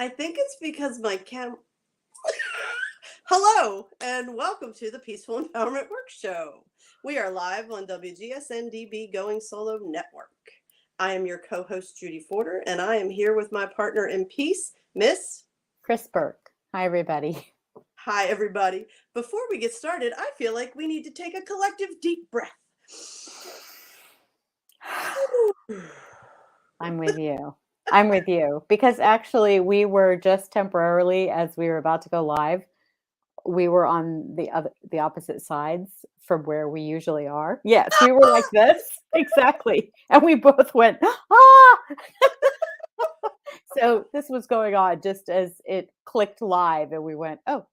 I think it's because my Hello, and welcome to the Peaceful Empowerment Work Show. We are live on WGSN-DB Going Solo Network. I am your co-host, Judy Forder, and I am here with my partner in peace, Miss... Kris Burke. Hi, everybody. Hi, everybody. Before we get started, I feel like we need to take a collective deep breath. I'm with you. I'm with you. Because actually, we were just temporarily, as we were about to go live, we were on the opposite sides from where we usually are. Yes, we were like this. Exactly. And we both went, ah! So this was going on just as it clicked live, and we went, oh.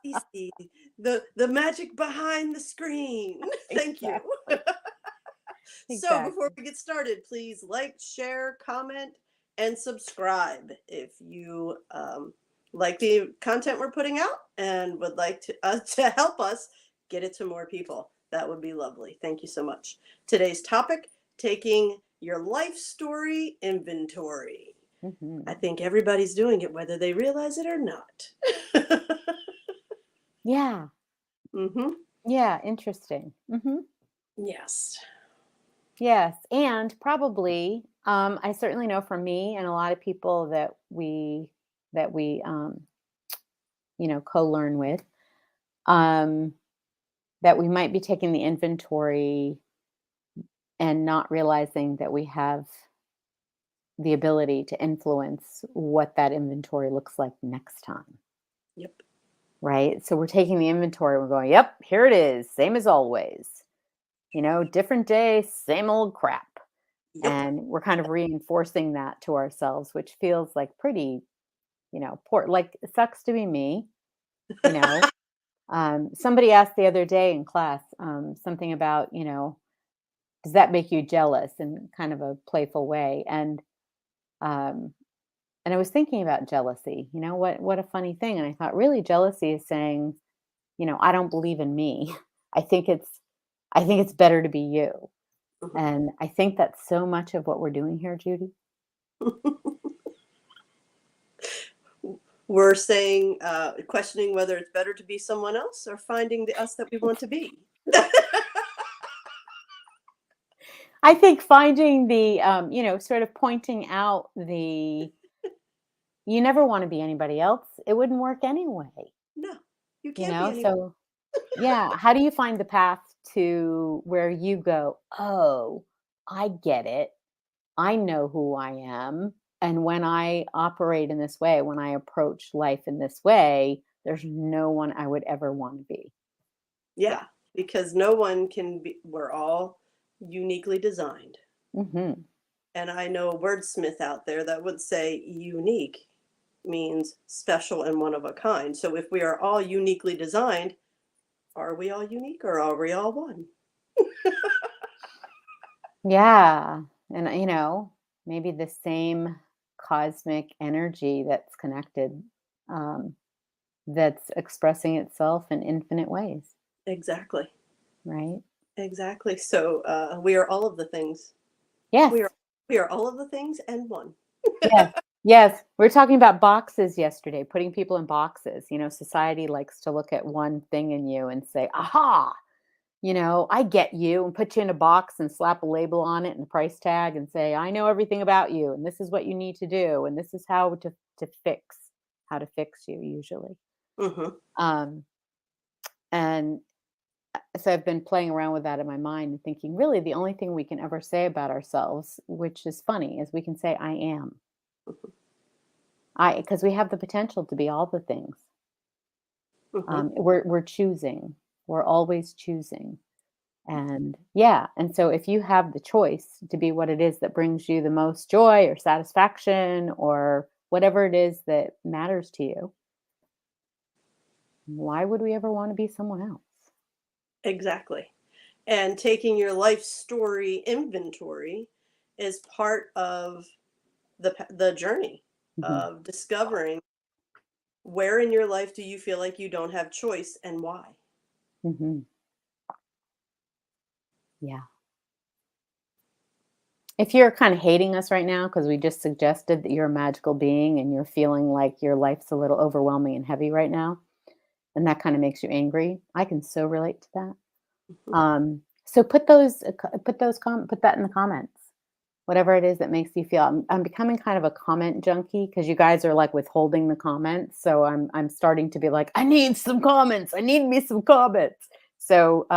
You see, the magic behind the screen. Thank you. So before we get started, please like, share, comment, and subscribe if you like the content we're putting out and would like to help us get it to more people. That would be lovely. Thank you so much. Today's topic, taking your life story inventory. Mm-hmm. I think everybody's doing it, whether they realize it or not. Yeah. Mm-hmm. Yeah, interesting. Mm-hmm. Yes. Yes, and probably I certainly know from me and a lot of people that we co-learn with, um, that we might be taking the inventory and not realizing that we have the ability to influence what that inventory looks like next time. Yep. Right? So we're taking the inventory, we're going, yep, here it is, same as always. Different day, same old crap. Yep. And we're kind of reinforcing that to ourselves, which feels like pretty, poor. Like, it sucks to be me. Somebody asked the other day in class something about, does that make you jealous, in kind of a playful way? Um, and I was thinking about jealousy. What a funny thing. And I thought, really, jealousy is saying, I don't believe in me. I think it's better to be you. Mm-hmm. And I think that's so much of what we're doing here, Judy. We're saying, questioning whether it's better to be someone else or finding the us that we want to be. I think finding the, sort of pointing out you never want to be anybody else. It wouldn't work anyway. No, you can't be anybody. So yeah. How do you find the path to where you go, oh, I get it. I know who I am. And when I operate in this way, when I approach life in this way, there's no one I would ever want to be. Yeah, because no one can be, we're all uniquely designed. Mm-hmm. And I know a wordsmith out there that would say unique means special and one of a kind. So if we are all uniquely designed, are we all unique or are we all one? Yeah. And, maybe the same cosmic energy that's connected, that's expressing itself in infinite ways. Exactly. Right. Exactly. So we are all of the things. Yes. We are all of the things and one. Yes. Yes. We were talking about boxes yesterday, putting people in boxes. Society likes to look at one thing in you and say, aha, I get you, and put you in a box and slap a label on it and a price tag and say, I know everything about you, and this is what you need to do, and this is how to fix you usually. Mm-hmm. And so I've been playing around with that in my mind and thinking, really, the only thing we can ever say about ourselves, which is funny, is we can say, I am. Because we have the potential to be all the things. Mm-hmm. We're choosing. We're always choosing. And yeah. And so if you have the choice to be what it is that brings you the most joy or satisfaction or whatever it is that matters to you, why would we ever want to be someone else? Exactly. And taking your life story inventory is part of the journey of discovering where in your life do you feel like you don't have choice and why. Mm-hmm. Yeah. If you're kind of hating us right now because we just suggested that you're a magical being and you're feeling like your life's a little overwhelming and heavy right now, and that kind of makes you angry, I can so relate to that. Mhm. So put that in the comments. Whatever it is that makes you feel. I'm becoming kind of a comment junkie because you guys are like withholding the comments. So I'm starting to be like, I need some comments. I need me some comments. So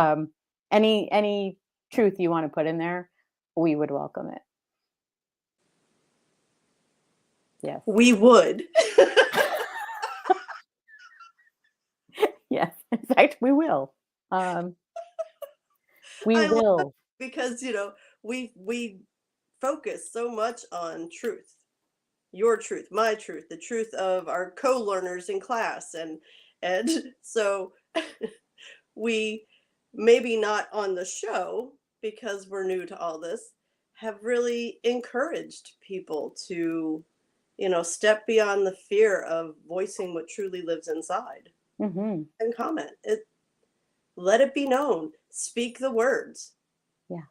any truth you want to put in there, we would welcome it. Yes. We would. Yes. In fact, we will. Um, we I love it will. because, we focus so much on truth. Your truth, my truth, the truth of our co-learners in class, and so we, maybe not on the show because we're new to all this, have really encouraged people to, step beyond the fear of voicing what truly lives inside Hmm. and comment. Let it be known. Speak the words, Yeah.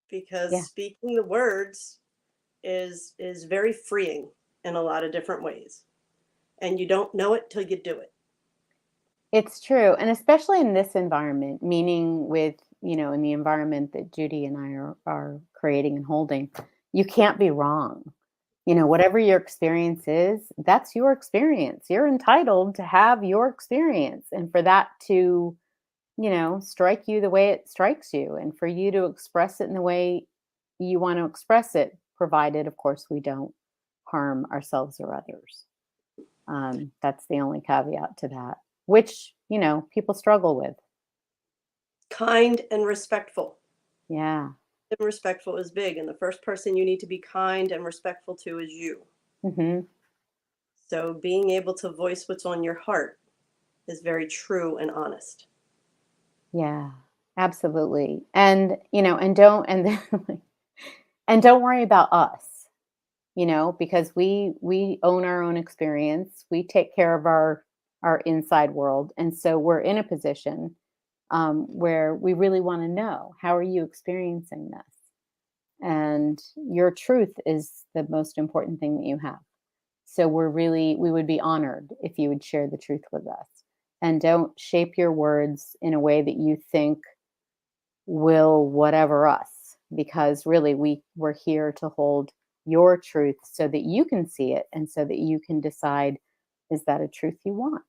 because Yeah. speaking the words is very freeing in a lot of different ways. And you don't know it till you do it. It's true, and especially in this environment, meaning with, in the environment that Judy and I are creating and holding, you can't be wrong. Whatever your experience is, that's your experience. You're entitled to have your experience and for that to, strike you the way it strikes you and for you to express it in the way you want to express it, provided, of course, we don't harm ourselves or others. That's the only caveat to that, which, people struggle with. Kind and respectful. Yeah. And respectful is big. And the first person you need to be kind and respectful to is you. Hmm. So being able to voice what's on your heart is very true and honest. Yeah, absolutely. And, and don't, and then, and don't worry about us, because we own our own experience. We take care of our inside world. And so we're in a position where we really want to know, how are you experiencing this? And your truth is the most important thing that you have. So we would be honored if you would share the truth with us. And don't shape your words in a way that you think will whatever us, because really we're here to hold your truth so that you can see it and so that you can decide, is that a truth you want?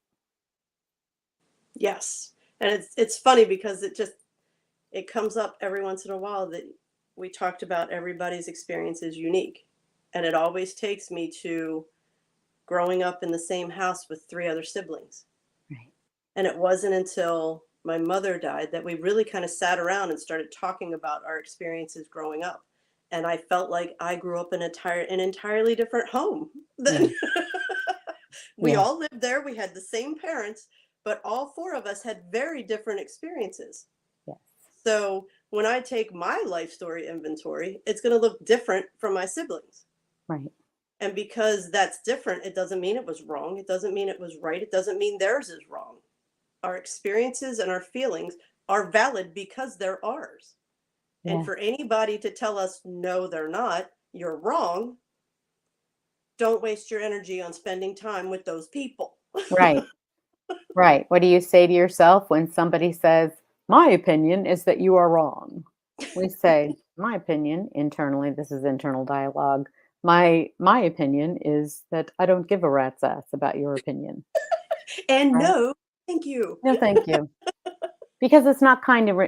Yes. And it's funny because it comes up every once in a while that we talked about everybody's experience is unique. And it always takes me to growing up in the same house with three other siblings. Right. And it wasn't until my mother died that we really kind of sat around and started talking about our experiences growing up. And I felt like I grew up in an entirely different home Yeah. than we Yeah. all lived there. We had the same parents, but all four of us had very different experiences. Yes. So when I take my life story inventory, it's going to look different from my siblings. Right. And because that's different, it doesn't mean it was wrong. It doesn't mean it was right. It doesn't mean theirs is wrong. Our experiences and our feelings are valid because they're ours. And Yeah. for anybody to tell us, no, they're not, you're wrong, don't waste your energy on spending time with those people. Right. Right. What do you say to yourself when somebody says, my opinion is that you are wrong? We say, my opinion, internally, this is internal dialogue. My opinion is that I don't give a rat's ass about your opinion. And Right. no, thank you. No, thank you. Because it's not kind of,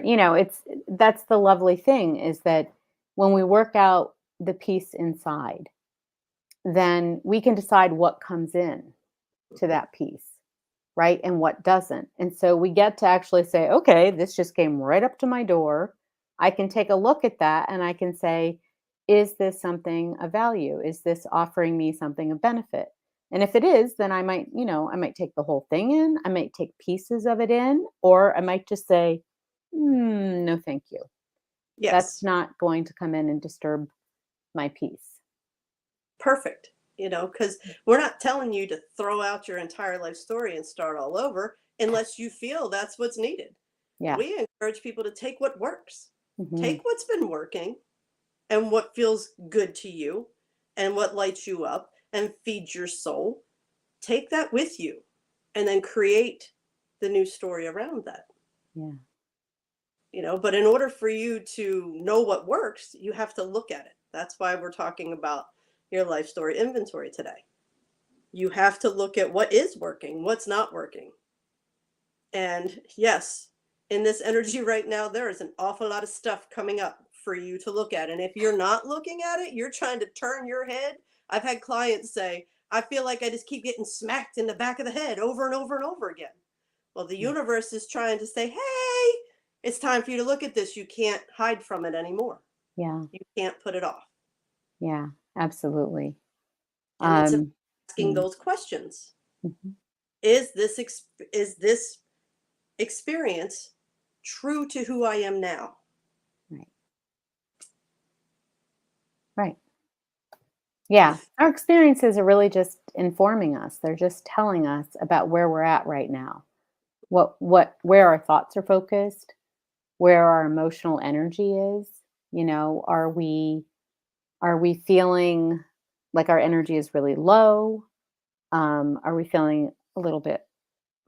that's the lovely thing is that when we work out the peace inside, then we can decide what comes in to that piece, right? And what doesn't. And so we get to actually say, okay, this just came right up to my door. I can take a look at that and I can say, is this something of value? Is this offering me something of benefit? And if it is, then I might take the whole thing in. I might take pieces of it in, or I might just say, no, thank you. That's Yes, not going to come in and disturb my peace. perfect. Because we're not telling you to throw out your entire life story and start all over unless you feel that's what's needed. Yeah. We encourage people to take what works, Hmm. take what's been working, and what feels good to you and what lights you up and feeds your soul. Take that with you and then create the new story around that. Yeah. But in order for you to know what works, you have to look at it. That's why we're talking about your life story inventory today. You have to look at what is working, what's not working. And yes, in this energy right now, there is an awful lot of stuff coming up for you to look at. And if you're not looking at it, you're trying to turn your head. I've had clients say, I feel like I just keep getting smacked in the back of the head over and over and over again. Well, the universe is trying to say, hey, it's time for you to look at this. You can't hide from it anymore. Yeah. You can't put it off. Yeah, absolutely. And it's asking mm, those questions. mhm. Is this experience true to who I am now? Right. Right. Yeah. Our experiences are really just informing us. They're just telling us about where we're at right now. Where our thoughts are focused, where our emotional energy is. Are we feeling like our energy is really low? Are we feeling a little bit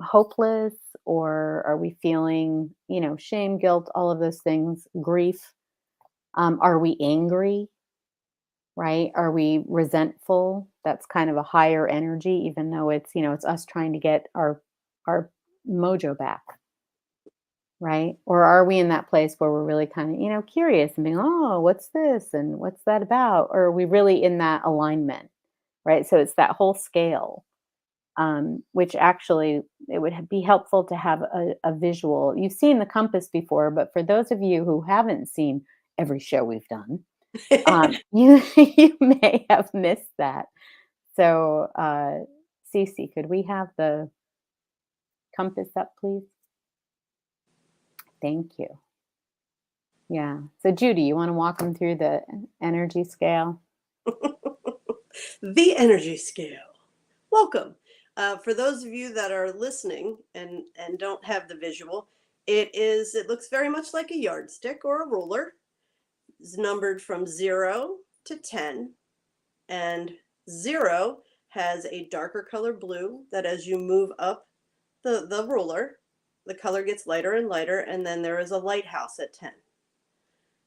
hopeless, or are we feeling, shame, guilt, all of those things, grief? Are we angry, right? Are we resentful? That's kind of a higher energy, even though it's us trying to get our mojo back, right? Or are we in that place where we're really kind of, curious and being, oh, what's this and what's that about? Or are we really in that alignment, right? So it's that whole scale, which actually it would be helpful to have a visual. You've seen the compass before, but for those of you who haven't seen every show we've done, you may have missed that. So, Cece, could we have the compass up, please? Thank you. Yeah. So, Judy, you want to walk them through the energy scale? The energy scale. Welcome. For those of you that are listening and don't have the visual, it looks very much like a yardstick or a ruler. It's numbered from 0 to 10, and 0 has a darker color blue that as you move up the ruler, the color gets lighter and lighter, and then there is a lighthouse at 10.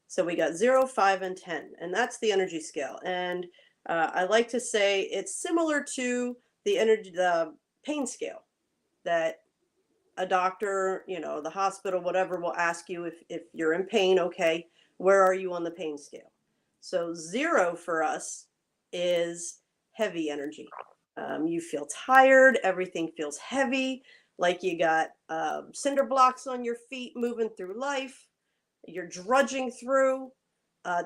So we got 0, 5, and 10, and that's the energy scale. And I like to say it's similar to the pain scale that a doctor, the hospital, whatever, will ask you if you're in pain. Okay, where are you on the pain scale? So 0 for us is heavy energy. You feel tired, everything feels heavy, like you got cinder blocks on your feet moving through life. You're drudging through,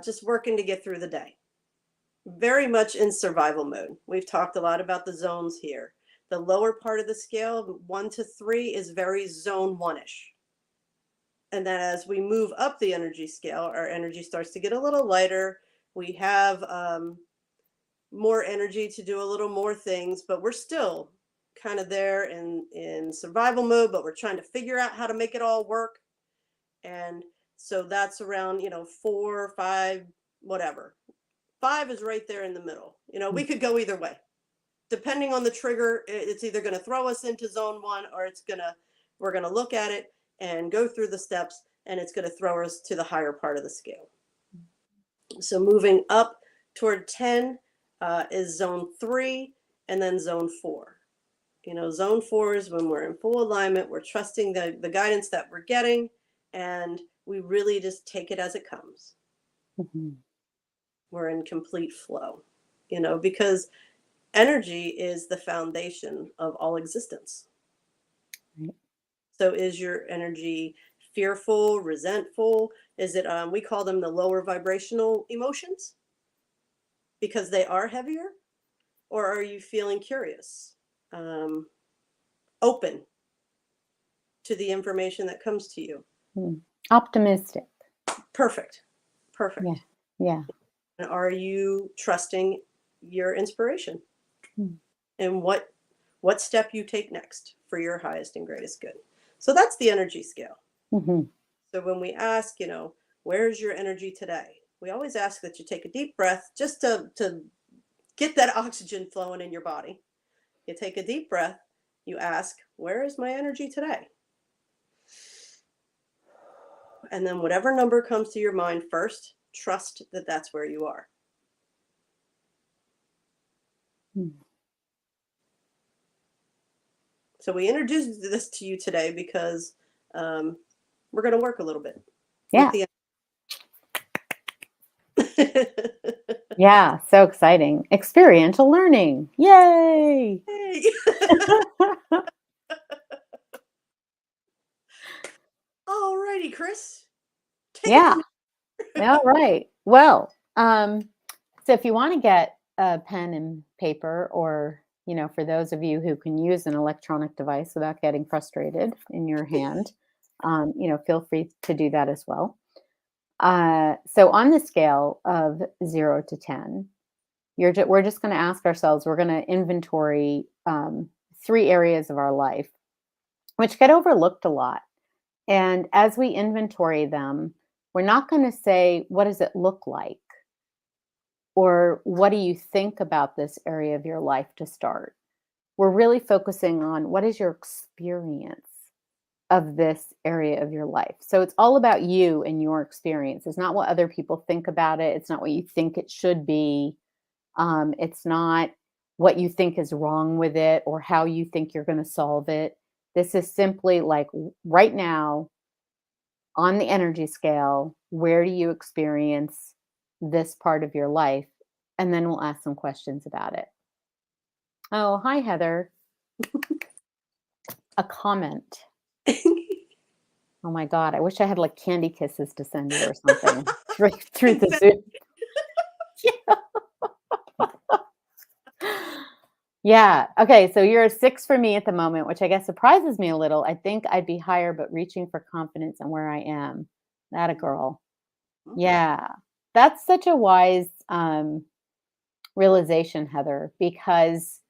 just working to get through the day. Very much in survival mode. We've talked a lot about the zones here. The lower part of the scale, 1 to 3, is very zone 1-ish. And then as we move up the energy scale, our energy starts to get a little lighter. We have more energy to do a little more things, but we're still kind of there in survival mode, but we're trying to figure out how to make it all work. And so that's around, 4, 5, whatever. 5 is right there in the middle. We could go either way. Depending on the trigger, it's either going to throw us into zone 1, or we're going to look at it and go through the steps, and it's going to throw us to the higher part of the scale. So moving up toward 10 is zone 3, and then zone 4. Zone 4 is when we're in full alignment, we're trusting the guidance that we're getting, and we really just take it as it comes. Mm-hmm. We're in complete flow, because energy is the foundation of all existence. Right. So is your energy fearful, resentful? Is it, we call them the lower vibrational emotions because they are heavier? Or are you feeling curious, open to the information that comes to you? Optimistic. Perfect. Perfect. Yeah. Yeah. And are you trusting your inspiration? And what step you take next for your highest and greatest good? So that's the energy scale. Mm-hmm. So when we ask, where's your energy today? we always ask that you take a deep breath just to get that oxygen flowing in your body. You take a deep breath, you ask, where is my energy today? And then whatever number comes to your mind first, trust that that's where you are. So we introduced this to you today because we're going to work a little bit. Yeah. With Yeah, so exciting. Experiential learning. Yay! Hey. All righty, Kris. Take Yeah. it All right. Well, so if you want to get a pen and paper, or, for those of you who can use an electronic device without getting frustrated in your hand, feel free to do that as well. So on the scale of 0 to 10, we're just going to ask ourselves, we're going to inventory 3 areas of our life, which get overlooked a lot. And as we inventory them, we're not going to say, what does it look like? Or what do you think about this area of your life to start? We're really focusing on what is your experience of this area of your life. So it's all about you and your experience. It's not what other people think about it. It's not what you think it should be. It's not what you think is wrong with it or how you think you're going to solve it. This is simply like right now on the energy scale, where do you experience this part of your life? And then we'll ask some questions about it. Oh, hi, Heather. A comment. Oh my God, I wish I had like candy kisses to send you or something through the Zoom. Yeah. Okay. So you're a 6 for me at the moment, which I guess surprises me a little. I think I'd be higher, but reaching for confidence and where I am. That a girl. Yeah. That's such a wise realization, Heather, because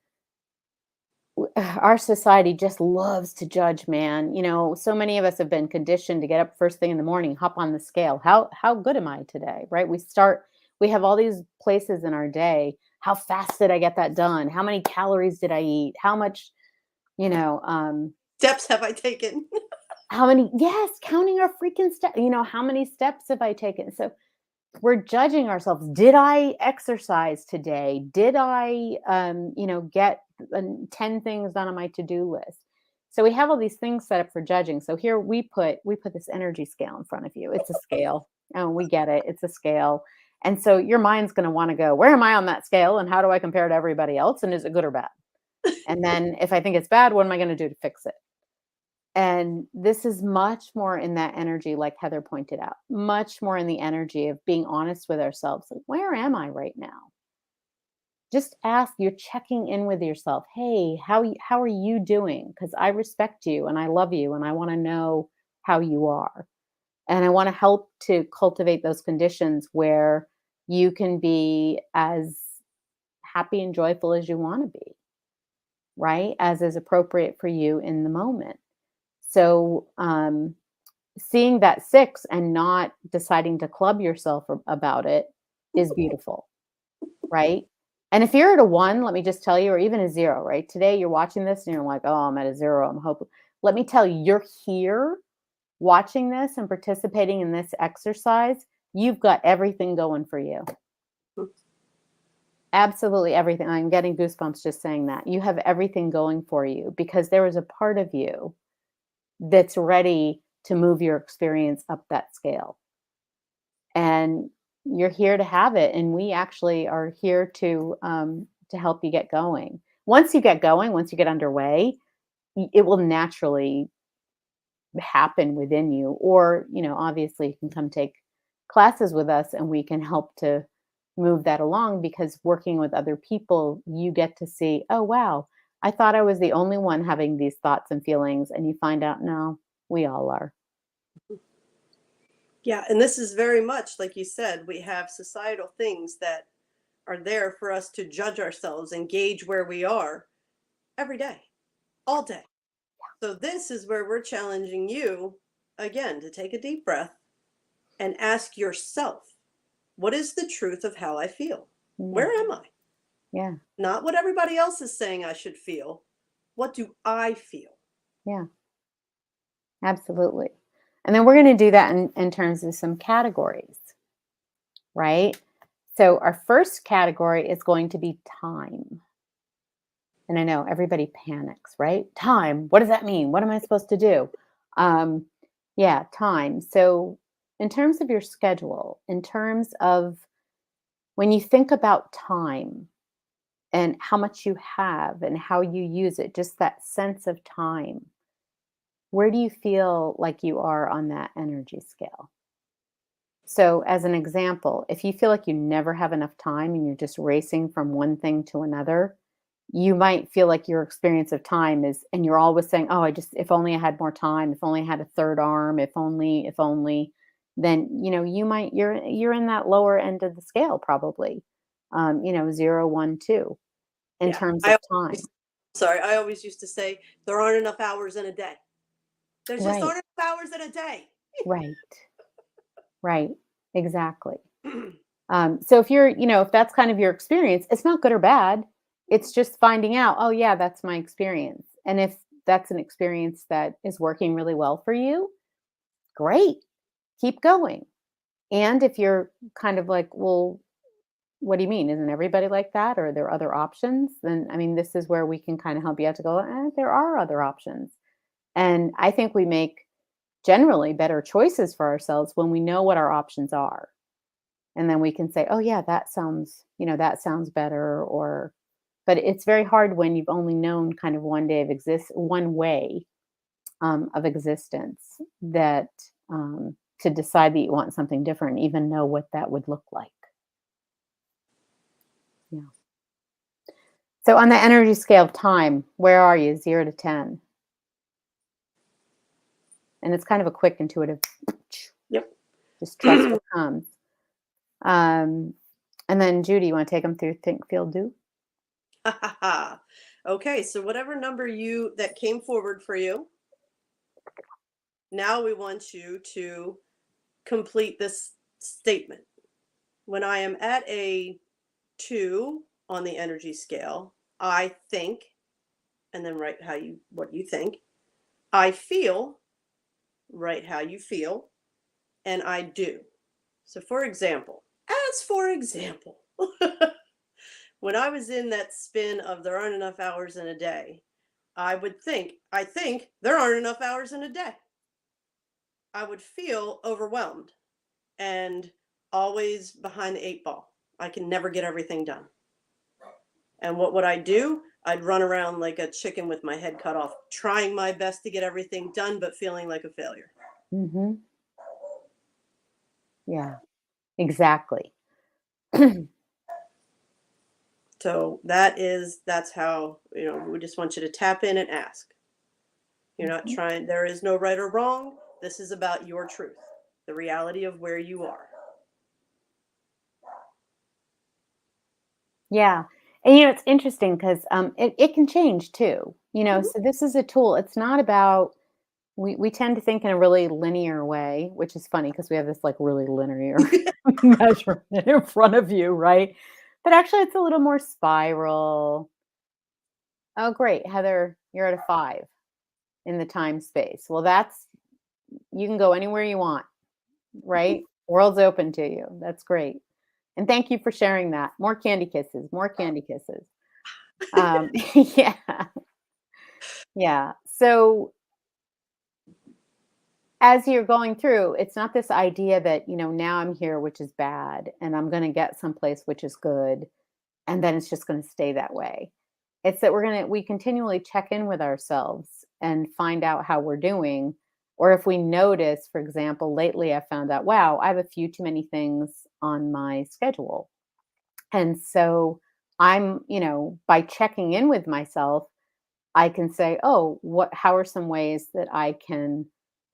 our society just loves to judge, man. So many of us have been conditioned to get up first thing in the morning, hop on the scale. How good am I today? Right? We have all these places in our day. How fast did I get that done? How many calories did I eat? How much, steps have I taken? Yes, counting our freaking steps. How many steps have I taken? So we're judging ourselves. Did I exercise today? Did I, get 10 things done on my to-do list? So we have all these things set up for judging. So here we put this energy scale in front of you. It's a scale. Oh, we get it. It's a scale. And so your mind's going to want to go, where am I on that scale? And how do I compare to everybody else? And is it good or bad? And then if I think it's bad, what am I going to do to fix it? And this is much more in that energy, like Heather pointed out, much more in the energy of being honest with ourselves. Like, where am I right now? Just ask, you're checking in with yourself. Hey, how are you doing? Because I respect you and I love you and I want to know how you are. And I want to help to cultivate those conditions where you can be as happy and joyful as you want to be, right? As is appropriate for you in the moment. So seeing that 6 and not deciding to club yourself about it is beautiful, right? And if you're at a 1, let me just tell you, or even a 0, right? Today you're watching this and you're like, oh, I'm at a 0. I'm hoping. Let me tell you, you're here watching this and participating in this exercise. You've got everything going for you. Absolutely everything. I'm getting goosebumps just saying that. You have everything going for you because there is a part of you that's ready to move your experience up that scale. And you're here to have it. And we actually are here to help you get going. Once you get going, once you get underway, it will naturally happen within you. Or, obviously you can come take classes with us and we can help to move that along, because working with other people, you get to see, oh, wow, I thought I was the only one having these thoughts and feelings. And you find out, no, we all are. Yeah. And this is very much, like you said, we have societal things that are there for us to judge ourselves and gauge where we are every day, all day. So this is where we're challenging you again to take a deep breath and ask yourself, What is the truth of how I feel? Yeah. Where am I? Yeah. Not what everybody else is saying I should feel. What do I feel? Yeah. Absolutely. And then we're going to do that in terms of some categories, right? So our first category is going to be time. And I know everybody panics, right? Time. What does that mean? What am I supposed to do? Um, yeah, time. So, in terms of your schedule, in terms of when you think about time and how much you have and how you use it, just that sense of time, where do you feel like you are on that energy scale? So, as an example, if you feel like you never have enough time and you're just racing from one thing to another, you might feel like your experience of time is, and you're always saying, "Oh, I just, if only I had more time, if only I had a third arm, if only," then, you might, you're in that lower end of the scale probably, 0, 1, 2 in Yeah. terms I of always, time. sorry, I always used to say there aren't enough hours in a day. There just Right, aren't enough hours in a day. right, right, exactly. So if you're, if that's kind of your experience, it's not good or bad. It's just finding out, oh yeah, that's my experience. And if that's an experience that is working really well for you, great, keep going. And if you're kind of like, well, what do you mean? Isn't everybody like that? Or are there other options? Then, I mean, this is where we can kind of help you out to go, there are other options. And I think we make generally better choices for ourselves when we know what our options are. And then we can say, oh yeah, that sounds better. Or but it's very hard when you've only known kind of one way of existence, that to decide that you want something different, even know what that would look like. Yeah. So on the energy scale of time, where are you? 0 to 10. And it's kind of a quick, intuitive, Yep. just trust what comes. Um, and then Judy, you want to take them through think, feel, do? Okay, so whatever number you that came forward for you, now we want you to complete this statement. When I am at a 2 on the energy scale, I think, and then write what you think. I feel, write how you feel, and I do. So for example, when I was in that spin of there aren't enough hours in a day, I think there aren't enough hours in a day. I would feel overwhelmed and always behind the 8 ball. I can never get everything done. And what would I do? I'd run around like a chicken with my head cut off, trying my best to get everything done, but feeling like a failure. Hmm. Yeah, exactly. So that's how, we just want you to tap in and ask. You're not Mhm. trying, there is no right or wrong. This is about your truth, the reality of where you are. Yeah. And it's interesting because it can change too. Mhm. So this is a tool. It's not about, we tend to think in a really linear way, which is funny because we have this like really linear measurement in front of you, right? But actually it's a little more spiral. Oh, great, Heather, you're at a 5 in the time space. Well, you can go anywhere you want, right? World's open to you. That's great. And thank you for sharing that. More candy kisses, more candy kisses. Yeah, yeah. So as you're going through, it's not this idea that, now I'm here, which is bad, and I'm going to get someplace, which is good, and then it's just going to stay that way. It's that we continually check in with ourselves and find out how we're doing. Or if we notice, for example, lately I found out, wow, I have a few too many things on my schedule. And so by checking in with myself, I can say, "Oh, how are some ways that I can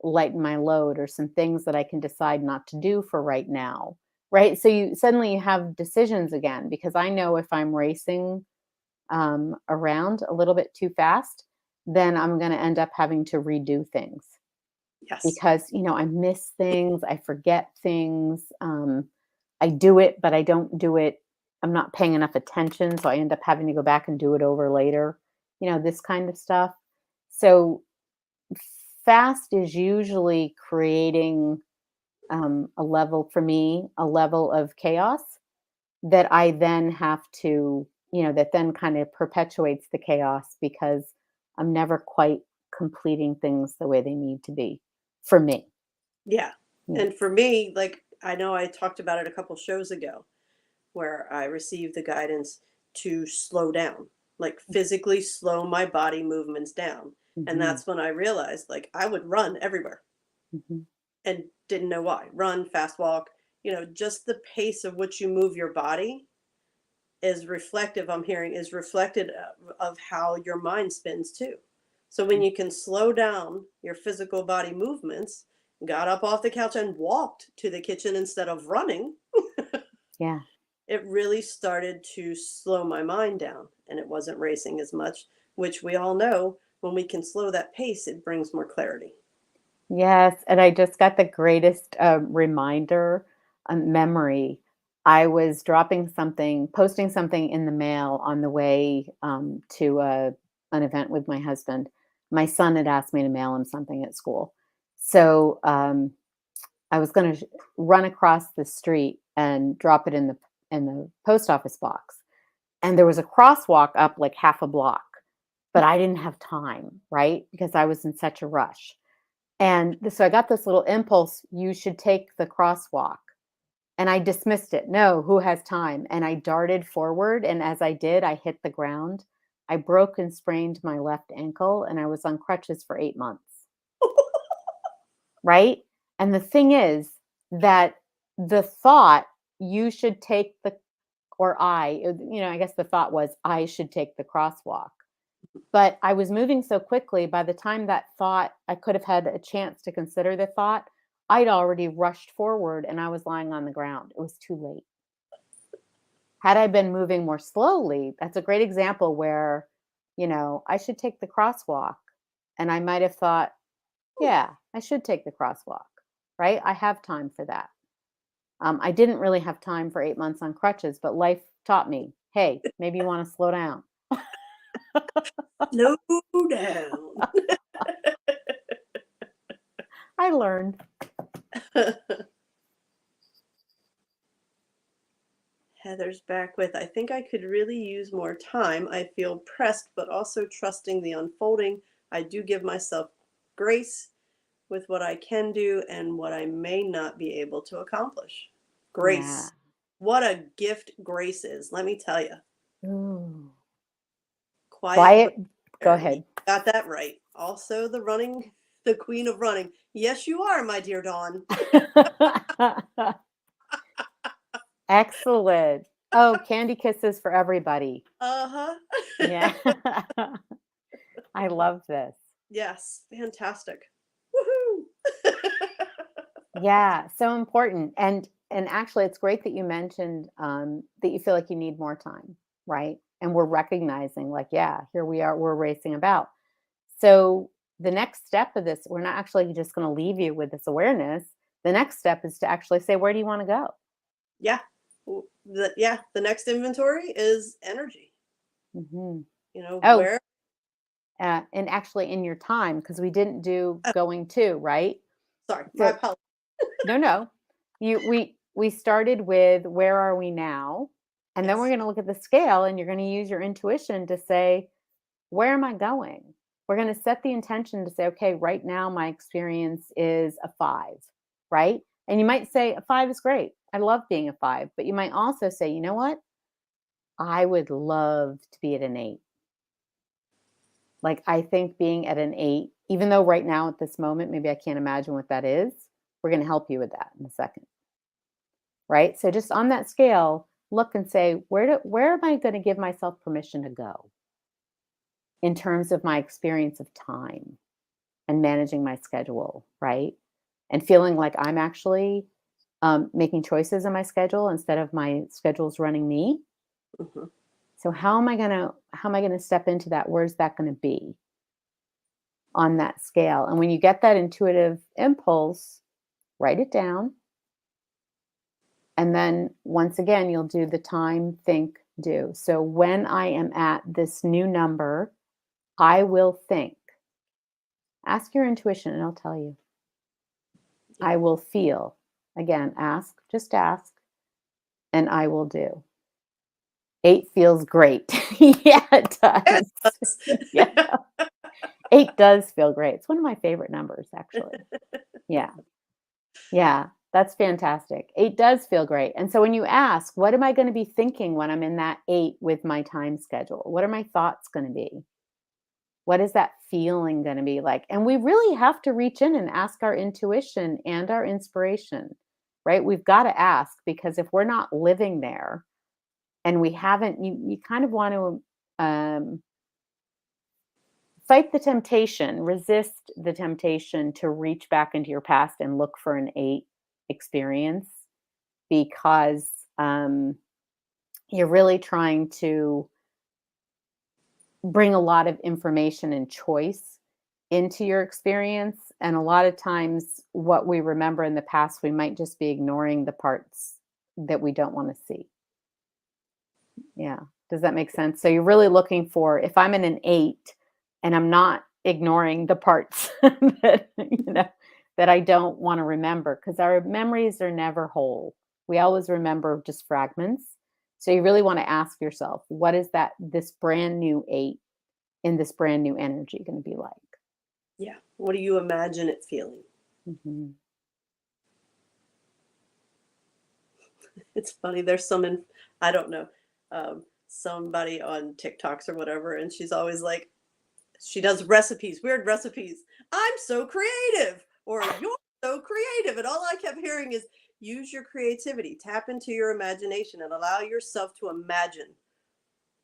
lighten my load or some things that I can decide not to do for right now?" Right? So you have decisions again, because I know if I'm racing around a little bit too fast, then I'm going to end up having to redo things Yes. because, I miss things, I forget things. I do it, but I don't do it. I'm not paying enough attention, so I end up having to go back and do it over later. This kind of stuff. So fast is usually creating a level for me, a level of chaos that I then have to, that then kind of perpetuates the chaos because I'm never quite completing things the way they need to be for me. Yeah. Yeah. And for me, like I know I talked about it a couple shows ago where I received the guidance to slow down, like physically slow my body movements down. And Hmm. that's when I realized like I would run everywhere Hmm. and didn't know why. Run, fast walk, just the pace of which you move your body is reflective, I'm hearing, is reflected of how your mind spins too. So when you can slow down your physical body movements, got up off the couch and walked to the kitchen instead of running, Yeah. it really started to slow my mind down and it wasn't racing as much, which we all know when we can slow that pace, it brings more clarity. Yes, and I just got the greatest reminder, memory. I was posting something in the mail on the way to an event with my husband. My son had asked me to mail him something at school. So I was going to run across the street and drop it in the post office box. And there was a crosswalk up like half a block, but I didn't have time, right? Because I was in such a rush. And so I got this little impulse, you should take the crosswalk. And I dismissed it. No, who has time? And I darted forward. And as I did, I hit the ground. I broke and sprained my left ankle, and I was on crutches for 8 months. Right. And the thing is that the thought, you should take the, or I guess the thought was, I should take the crosswalk. But I was moving so quickly, by the time that thought, I could have had a chance to consider the thought, I'd already rushed forward and I was lying on the ground. It was too late. Had I been moving more slowly, that's a great example where, I should take the crosswalk. And I might have thought, yeah, I should take the crosswalk, right? I have time for that. I didn't really have time for 8 months on crutches, but life taught me, hey, maybe you want to slow down. Slow down. I learned. Heather's back with, I think I could really use more time. I feel pressed, but also trusting the unfolding. I do give myself grace with what I can do and what I may not be able to accomplish. Yeah. Grace. What a gift grace is, let me tell you. Ooh. Quiet but Quiet. Go you ahead. got that right. Also the running, the queen of running. Yes, you are, my dear Dawn. Excellent. Oh, candy kisses for everybody. Uh-huh. Yeah. I love this. Yes, fantastic. Woohoo. Yeah, so important. And actually it's great that you mentioned that you feel like you need more time, right? And we're recognizing like, yeah, here we are, we're racing about. So the next step of this, we're not actually just going to leave you with this awareness. The next step is to actually say, where do you want to go? Yeah. The next inventory is energy. Hmm. Oh, Where and actually in your time, because we didn't do going to, right? sorry, my So apologies. no. We started with where are we now? And then we're Yes. going to look at the scale and you're going to use your intuition to say, where am I going? We're going to set the intention to say, okay, right now my experience is a 5, right? And you might say a 5 is great. I love being a 5, but you might also say, you know what? I would love to be at an 8. Like, I think being at an 8, even though right now at this moment, maybe I can't imagine what that is, we're going to help you with that in a second. Right? So just on that scale, look and say, where am I going to give myself permission to go in terms of my experience of time and managing my schedule, right? And feeling like I'm actually making choices in my schedule instead of my schedule's running me. Mhm. So how am I gonna step into that? Where's that going to be on that scale? And when you get that intuitive impulse, write it down And then once again, you'll do the time, think, do. So when I am at this new number, I will think. Ask your intuition and it'll tell you. Yeah. I will feel. Again, ask, just ask, and I will do. 8 feels great. Yeah, it does. Yeah. 8 does feel great. It's one of my favorite numbers, actually. Yeah. Yeah. That's fantastic. 8 does feel great. And so when you ask, what am I going to be thinking when I'm in that 8 with my time schedule? What are my thoughts going to be? What is that feeling going to be like? And we really have to reach in and ask our intuition and our inspiration, right? We've got to ask, because if we're not living there and we haven't, you kind of want to fight the temptation, resist the temptation to reach back into your past and look for an 8 experience, because you're really trying to bring a lot of information and choice into your experience. And a lot of times, what we remember in the past, we might just be ignoring the parts that we don't want to see. Yeah. Does that make sense? So you're really looking for, if I'm in an 8 and I'm not ignoring the parts that, that I don't want to remember, because our memories are never whole. We always remember just fragments. So you really want to ask yourself, what is this brand new 8 in this brand new energy going to be like? Yeah. What do you imagine it feeling? Mhm. It's funny. There's I don't know, somebody on TikToks or whatever, and she's always like, she does recipes, weird recipes. I'm so creative, or you're so creative. And all I kept hearing is, use your creativity, tap into your imagination, and allow yourself to imagine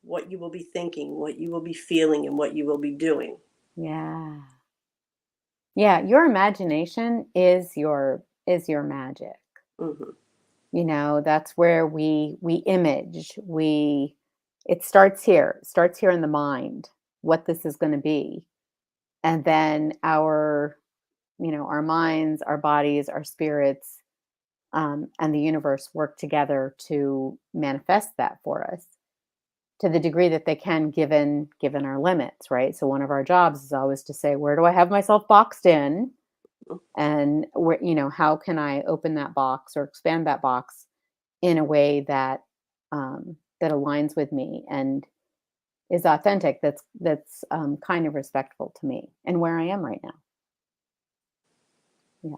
what you will be thinking, what you will be feeling, and what you will be doing. Yeah. Yeah, your imagination is your magic. Hmm. That's where we image. We It starts here. It starts here in the mind, what this is going to be. And then our minds, our bodies, our spirits, and the universe work together to manifest that for us, to the degree that they can, given our limits, right? So one of our jobs is always to say, where do I have myself boxed in? And how can I open that box or expand that box in a way that aligns with me and is authentic, that's kind of respectful to me and where I am right now. Yeah.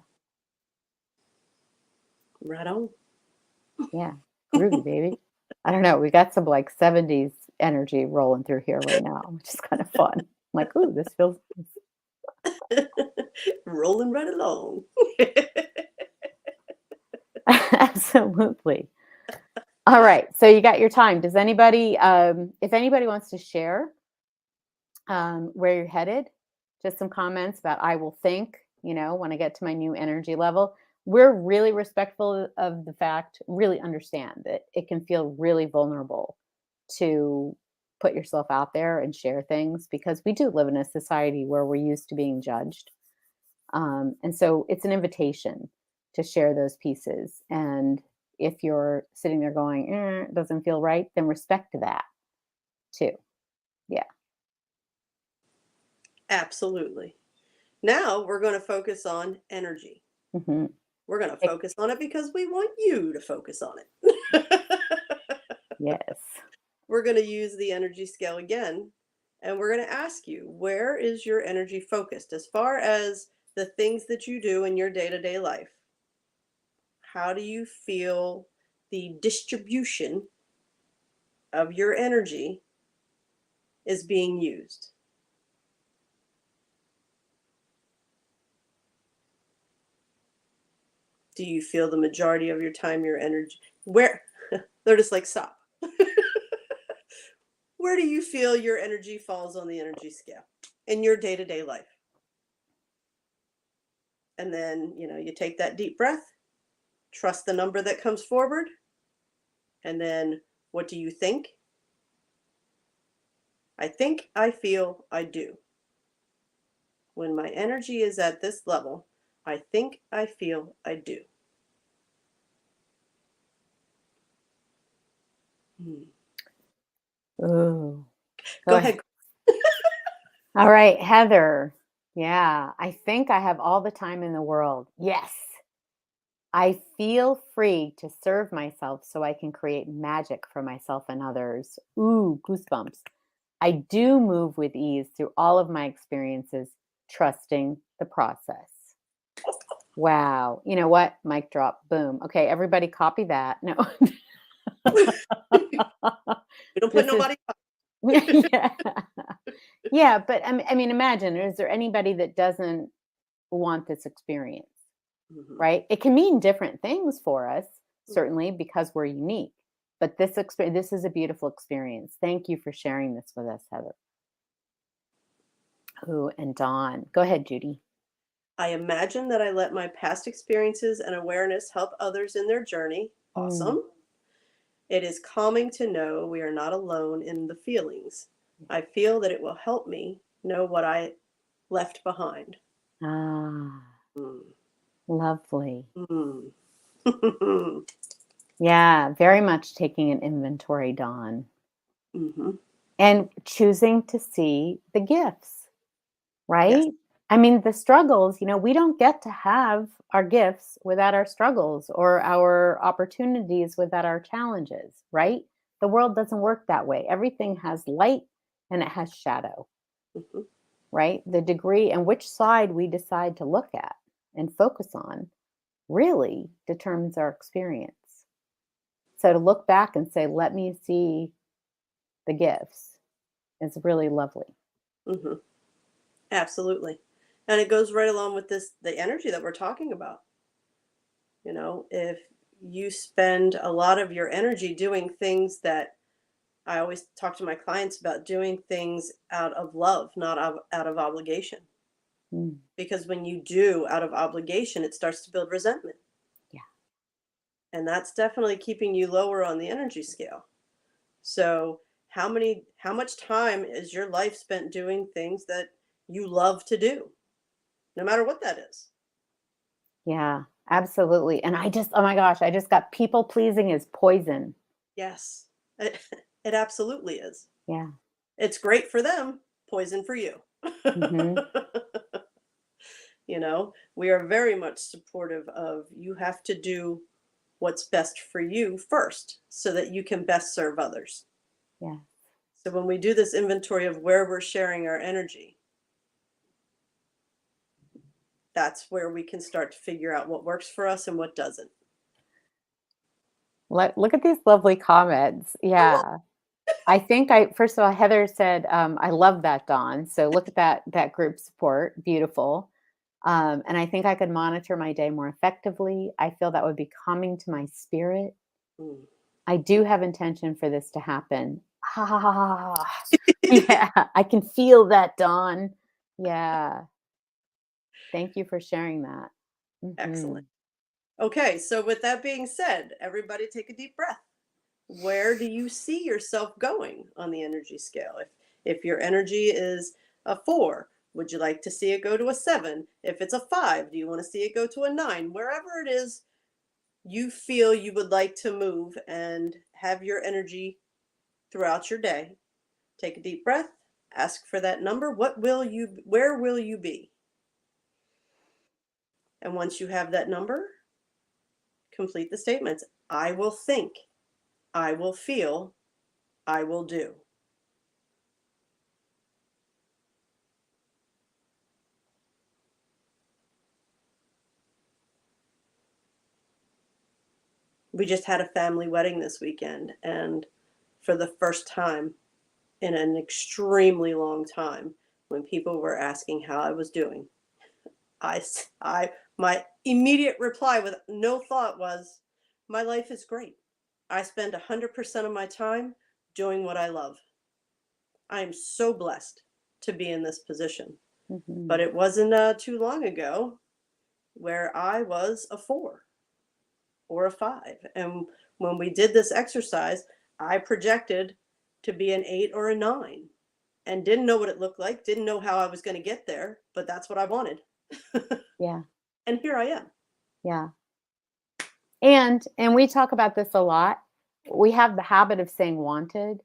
Right on. Yeah. Groovy, baby. I don't know. We got some like 70s energy rolling through here right now, which is kind of fun. I'm like, ooh, this feels Rolling right along. absolutely. All right. So you got your time. Does anybody, if anybody wants to share where you're headed, just some comments about, I will think, when I get to my new energy level. We're really respectful of the fact, really understand that it can feel really vulnerable to put yourself out there and share things, because we do live in a society where we're used to being judged. And so it's an invitation to share those pieces. And if you're sitting there going, it doesn't feel right, then respect that too. Yeah. Absolutely. Now we're going to focus on energy. Hmm. We're going to focus on it because we want you to focus on it. Yes. We're going to use the energy scale again, and we're going to ask you, where is your energy focused as far as the things that you do in your day to day life? How do you feel the distribution of your energy is being used? Do you feel the majority of your time, your energy, where they're just like, stop. Where do you feel your energy falls on the energy scale in your day to day life? And then, you take that deep breath, trust the number that comes forward. And then, what do you think? I think, I feel, I do. When my energy is at this level, I think, I feel, I do. Hmm. Ooh. Go Go ahead. ahead. All right, Heather. Yeah, I think I have all the time in the world. Yes. I feel free to serve myself so I can create magic for myself and others. Ooh, goosebumps. I do move with ease through all of my experiences, trusting the process. Wow. You know what? Mic drop. Boom. Okay, everybody copy that. No. We don't put This is nobody. yeah. Yeah, but I mean, imagine, is there anybody that doesn't want this experience, Mhm. right? It can mean different things for us, Mhm. certainly because we're unique. But this is a beautiful experience. Thank you for sharing this with us, Heather. Ooh, and Dawn. Go ahead, Judy. I imagine that I let my past experiences and awareness help others in their journey. Mm. Awesome. It is calming to know we are not alone in the feelings. I feel that it will help me know what I left behind. Ah, Mm. lovely. Mm. Yeah, very much taking an inventory, Dawn, Hmm. and choosing to see the gifts. Yes. Right? I mean, the struggles, we don't get to have our gifts without our struggles or our opportunities without our challenges, right? The world doesn't work that way. Everything has light and it has shadow, Hmm. right? The degree and which side we decide to look at and focus on really determines our experience. So to look back and say, let me see the gifts is really lovely. Hmm. Absolutely. And it goes right along with the energy that we're talking about. If you spend a lot of your energy doing things that I always talk to my clients about doing things out of love, not out of obligation. Mm, Because when you do out of obligation, it starts to build resentment. yeah. And that's definitely keeping you lower on the energy scale. So, how much time is your life spent doing things that you love to do, no matter what that is? Yeah, absolutely. And oh my gosh, I just got people pleasing is poison. Yes, it, it absolutely is. Yeah. It's great for them, poison for you. Hmm. We are very much supportive of you have to do what's best for you first so that you can best serve others. Yeah. So when we do this inventory of where we're sharing our energy, that's where we can start to figure out what works for us and what doesn't. Look at these lovely comments. I love. Yeah. I think first of all, Heather said, I love that, Dawn. So look at that group support. Beautiful. And I think I could monitor my day more effectively. I feel that would be calming to my spirit. Mm. I do have intention for this to happen. Ha ha ha ha. Ha. Yeah, I can feel that, Dawn. Yeah. Thank you for sharing that. Hmm. Excellent. Okay, so with that being said, everybody take a deep breath. Where do you see yourself going on the energy scale? If your energy is a 4, would you like to see it go to a 7? If it's a 5, do you want to see it go to a 9? Wherever it is you feel you would like to move and have your energy throughout your day, take a deep breath, ask for that number. Where will you be? And once you have that number, complete the statements. I will think, I will feel, I will do. We just had a family wedding this weekend, and for the first time in an extremely long time, when people were asking how I was doing, my immediate reply with no thought was, my life is great. I spend 100% of my time doing what I love. I am so blessed to be in this position. Hmm. But it wasn't too long ago where I was a 4 or a 5. And when we did this exercise, I projected to be an 8 or a 9 and didn't know what it looked like, didn't know how I was going to get there, but that's what I wanted. Yeah. And here I am. Yeah. And we talk about this a lot. we have the habit of saying wanted,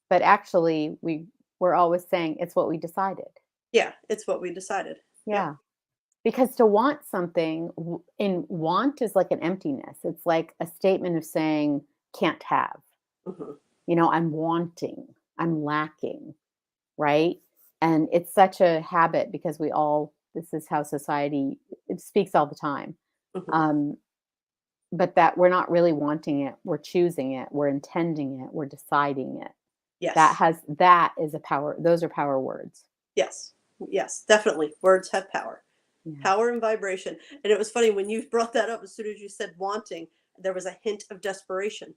but actually we're always saying it's what we decided. Yeah, it's what we decided. Yep. Yeah. Because to want something in want is like an emptiness. It's like a statement of saying can't have. Hmm. I'm wanting, I'm lacking, right? And it's such a habit because this is how society it speaks all the time. Hmm. Um, but that we're not really wanting it, we're choosing it, we're intending it, we're deciding it. Yes. That is a power. Those are power words. Yes. Yes. Definitely. Words have power. Yeah. Power and vibration. And it was funny when you brought that up, as soon as you said wanting, there was a hint of desperation.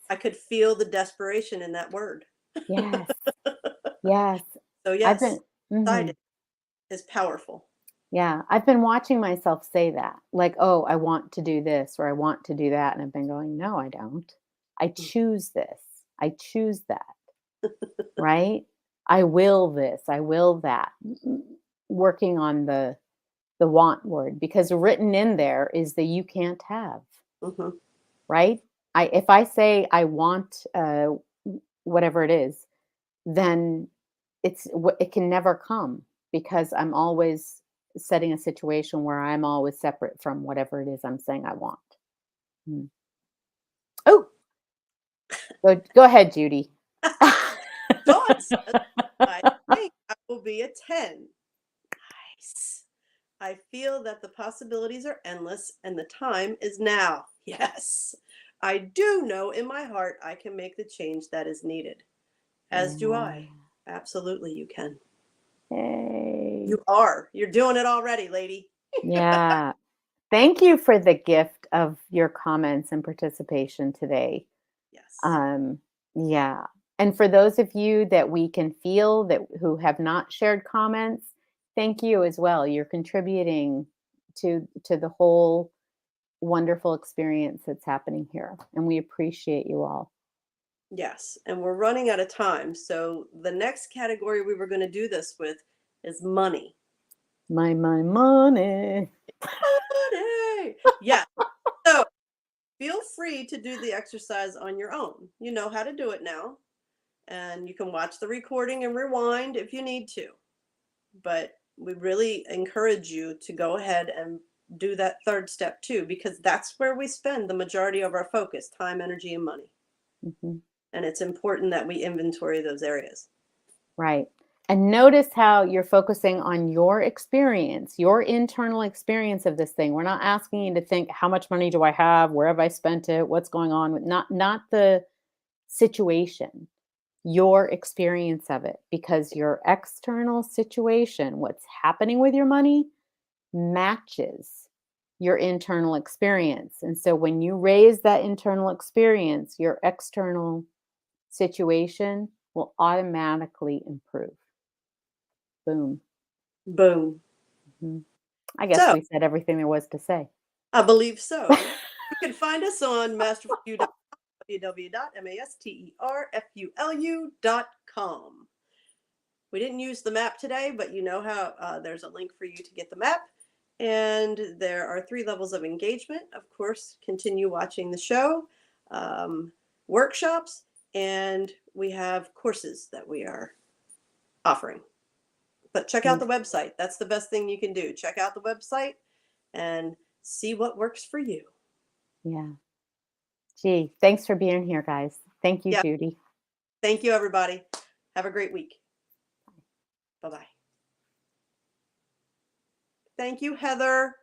I could feel the desperation in that word. Yes. Yes. So I've yes, been mhm. decided is powerful. Yeah, I've been watching myself say that. Like, "Oh, I want to do this," or "I want to do that," and I've been going, "No, I don't. I choose this. I choose that." Right? "I will this. I will that." Working on the want word because written in there is the you can't have, Hmm. right? If I say I want whatever it is, then it can never come because I'm always setting a situation where I'm always separate from whatever it is I'm saying I want. Mm. Oh, go ahead, Judy. Dawn says, I think I will be a 10. Nice. I feel that the possibilities are endless and the time is now. Yes. I do know in my heart I can make the change that is needed. As do Yeah. I. Absolutely, you can. Hey. You are. You're doing it already, lady. Yeah. Thank you for the gift of your comments and participation today. Yes. Um, yeah. And for those of you that we can feel that who have not shared comments, thank you as well. You're contributing to the whole wonderful experience that's happening here. And we appreciate you all. Yes. And we're running out of time. So the next category we were going to do this with is money. My money. Money. Yeah. So feel free to do the exercise on your own. You know how to do it now. And you can watch the recording and rewind if you need to. But we really encourage you to go ahead and do that third step too, because that's where we spend the majority of our focus, time, energy, and money. Mhm. And it's important that we inventory those areas. Right. And notice how you're focusing on your experience, your internal experience of this thing. We're not asking you to think how much money do I have, where have I spent it, what's going on with not the situation, your experience of it because your external situation, what's happening with your money matches your internal experience. And so when you raise that internal experience, your external situation will automatically improve. Boom. Boom. Mhm. I guess So we said everything there was to say. I believe so. You can find us on www.masterfulu.com. We didn't use the map today, but you know how there's a link for you to get the map. And there are 3 levels of engagement. Of course, continue watching the show, um, workshops, and we have courses that we are offering. But check out Mm, the website. That's the best thing you can do. Check out the website and see what works for you. yeah. Gee, thanks for being here, guys. Thank you, Yeah. Judy. Thank you, everybody. Have a great week. Bye bye. Thank you, Heather.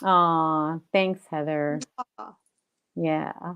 Aw, thanks, Heather. Ah. Yeah.